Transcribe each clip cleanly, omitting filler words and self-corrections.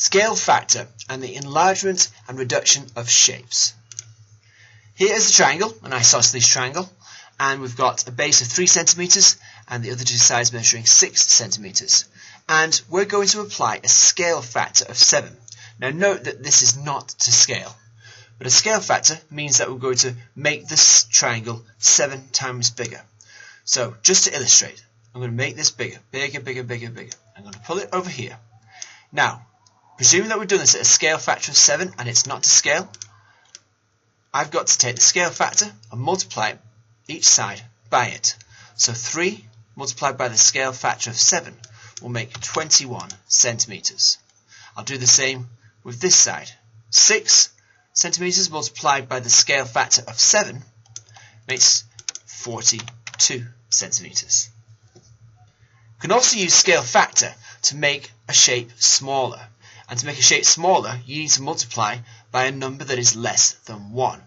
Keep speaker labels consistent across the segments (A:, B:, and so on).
A: Scale factor and the enlargement and reduction of shapes. Here is a triangle, an isosceles triangle, and we've got a base of 3 centimeters and the other two sides measuring 6 centimeters. And we're going to apply a scale factor of 7. Now note that this is not to scale, but a scale factor means that we're going to make this triangle 7 times bigger. So just to illustrate, I'm going to make this bigger. I'm going to pull it over here. Now, presuming that we've done this at a scale factor of 7 and it's not to scale, I've got to take the scale factor and multiply each side by it. So 3 multiplied by the scale factor of 7 will make 21 centimeters. I'll do the same with this side. 6 centimeters multiplied by the scale factor of 7 makes 42 centimeters. We can also use scale factor to make a shape smaller. And to make a shape smaller, you need to multiply by a number that is less than 1.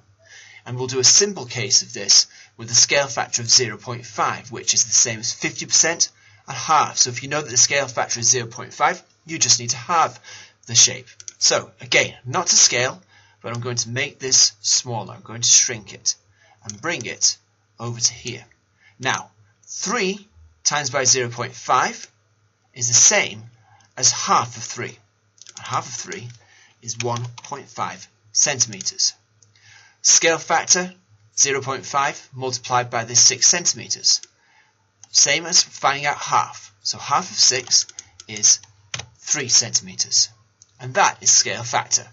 A: And we'll do a simple case of this with a scale factor of 0.5, which is the same as 50% and half. So if you know that the scale factor is 0.5, you just need to halve the shape. So again, not to scale, but I'm going to make this smaller. I'm going to shrink it and bring it over to here. Now, 3 times by 0.5 is the same as half of 3. And half of 3 is 1.5 centimeters. Scale factor 0.5 multiplied by this 6 centimeters. Same as finding out half. So half of 6 is 3 centimeters. And that is scale factor.